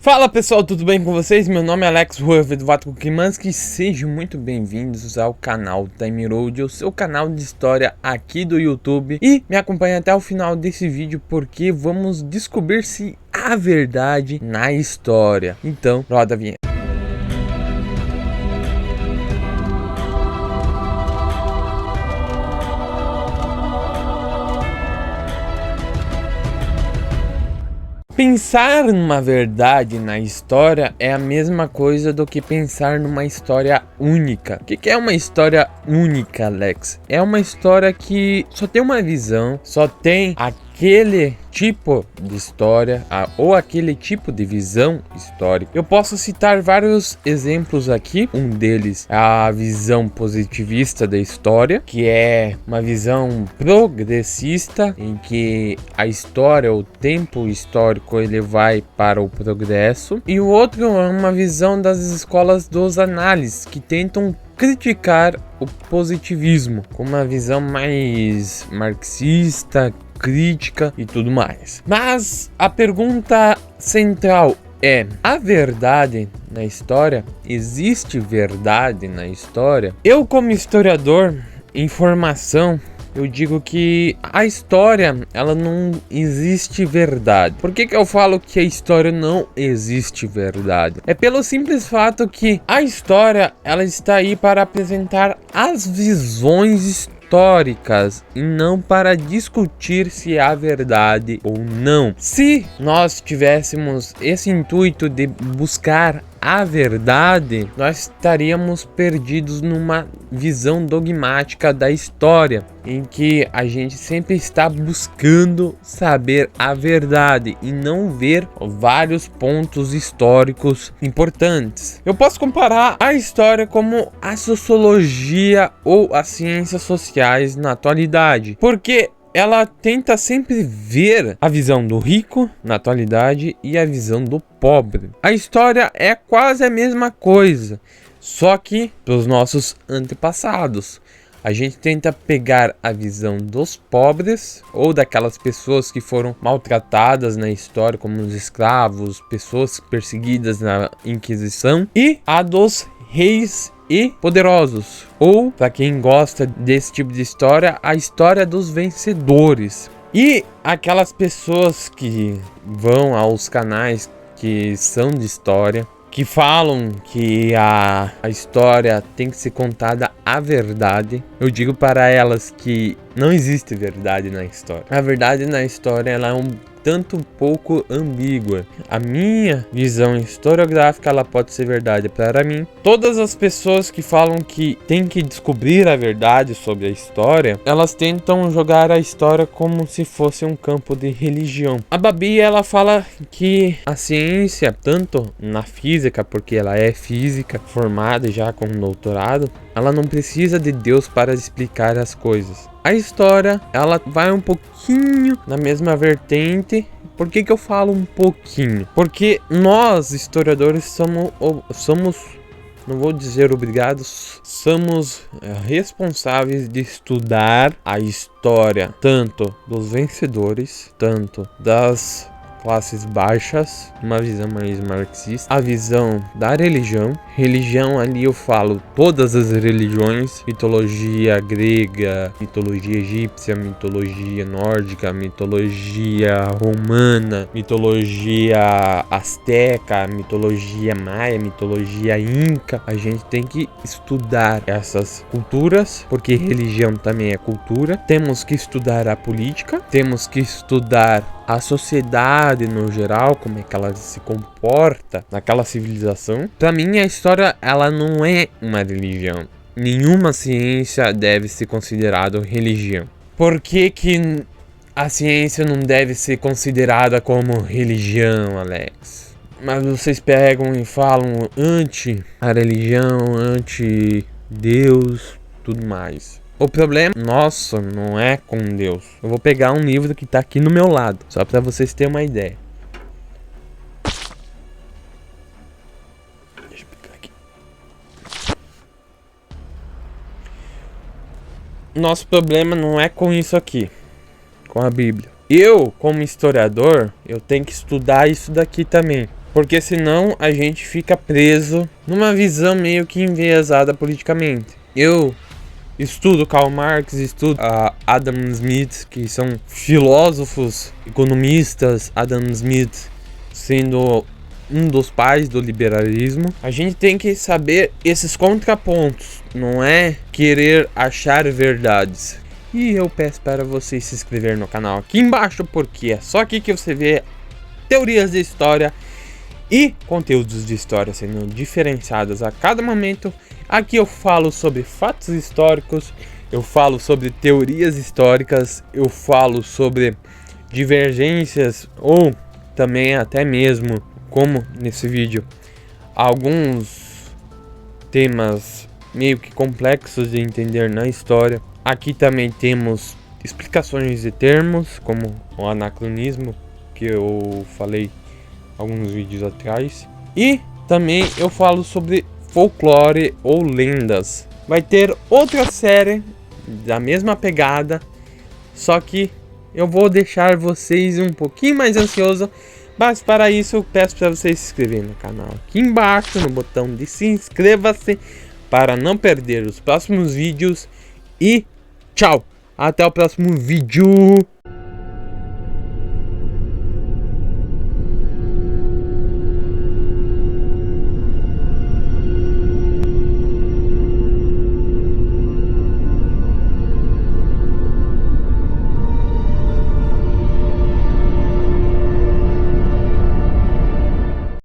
Fala pessoal, tudo bem com vocês? Meu nome é Alex Rueff do Vatko Klimanski e sejam muito bem-vindos ao canal Time Road, o seu canal de história aqui do YouTube. E me acompanhe até o final desse vídeo porque vamos descobrir se há verdade na história. Então, roda a vinheta. Pensar numa verdade na história é a mesma coisa do que pensar numa história única. O que é uma história única, Alex? É uma história que só tem uma visão, só tem aquele tipo de história ou aquele tipo de visão histórica. Eu posso citar vários exemplos aqui. Um deles é a visão positivista da história, que é uma visão progressista em que a história, o tempo histórico, ele vai para o progresso. E o outro é uma visão das escolas dos análises, que tentam criticar o positivismo com uma visão mais marxista, crítica e tudo mais. Mas a pergunta central é: a verdade na história? Existe verdade na história? Eu, como historiador em formação, eu digo que a história, ela não existe verdade. Por que eu falo que a história não existe verdade? É pelo simples fato que a história, ela está aí para apresentar as visões históricas e não para discutir se há verdade ou não. Se nós tivéssemos esse intuito de buscar a verdade, nós estaríamos perdidos numa visão dogmática da história, em que a gente sempre está buscando saber a verdade e não ver vários pontos históricos importantes. Eu posso comparar a história como a sociologia ou as ciências sociais na atualidade, porque ela tenta sempre ver a visão do rico na atualidade e a visão do pobre. A história é quase a mesma coisa, só que dos nossos antepassados. A gente tenta pegar a visão dos pobres ou daquelas pessoas que foram maltratadas na história, como os escravos, pessoas perseguidas na Inquisição, e a dos reis e poderosos, ou, para quem gosta desse tipo de história, a história dos vencedores. E aquelas pessoas que vão aos canais que são de história, que falam que a história tem que ser contada a verdade, eu digo para elas que não existe verdade na história. A verdade na história, ela é tanto pouco ambígua. A minha visão historiográfica, ela pode ser verdade para mim. Todas as pessoas que falam que tem que descobrir a verdade sobre a história, elas tentam jogar a história como se fosse um campo de religião. A Babi, ela fala que a ciência, tanto na física, porque ela é física, formada já com doutorado, ela não precisa de Deus para explicar as coisas. A história, ela vai um pouquinho na mesma vertente. Por que eu falo um pouquinho? Porque nós, historiadores, somos, não vou dizer obrigados, somos responsáveis de estudar a história, tanto dos vencedores, tanto das classes baixas, uma visão mais marxista, a visão da religião. Religião, ali eu falo todas as religiões: mitologia grega, mitologia egípcia, mitologia nórdica, mitologia romana, mitologia asteca, mitologia maia, mitologia inca. A gente tem que estudar essas culturas, porque religião também é cultura. Temos que estudar a política, temos que estudar a sociedade no geral, como é que ela se comporta naquela civilização. Para mim, a história, ela não é uma religião. Nenhuma ciência deve ser considerada religião. Por que a ciência não deve ser considerada como religião, Alex? Mas vocês pegam e falam anti a religião, anti Deus, tudo mais. O problema nosso não é com Deus. Eu vou pegar um livro que tá aqui no meu lado, só para vocês terem uma ideia. Deixa eu pegar aqui. Nosso problema não é com isso aqui, com a Bíblia. Eu, como historiador, eu tenho que estudar isso daqui também. porque senão a gente fica preso numa visão meio que enviesada politicamente. Eu estudo Karl Marx, estudo Adam Smith, que são filósofos, economistas. Adam Smith sendo um dos pais do liberalismo. A gente tem que saber esses contrapontos, não é querer achar verdades. E eu peço para você se inscrever no canal aqui embaixo, porque é só aqui que você vê teorias de história e conteúdos de história sendo diferenciados a cada momento. Aqui eu falo sobre fatos históricos, eu falo sobre teorias históricas, eu falo sobre divergências ou também até mesmo, como nesse vídeo, alguns temas meio que complexos de entender na história. Aqui também temos explicações de termos, como o anacronismo, que eu falei alguns vídeos atrás. E também eu falo sobre folclore ou lendas. Vai ter outra série da mesma pegada, só que eu vou deixar vocês um pouquinho mais ansiosos. Mas para isso eu peço para vocês se inscreverem no canal aqui embaixo, no botão de se inscreva-se, para não perder os próximos vídeos. E tchau, até o próximo vídeo.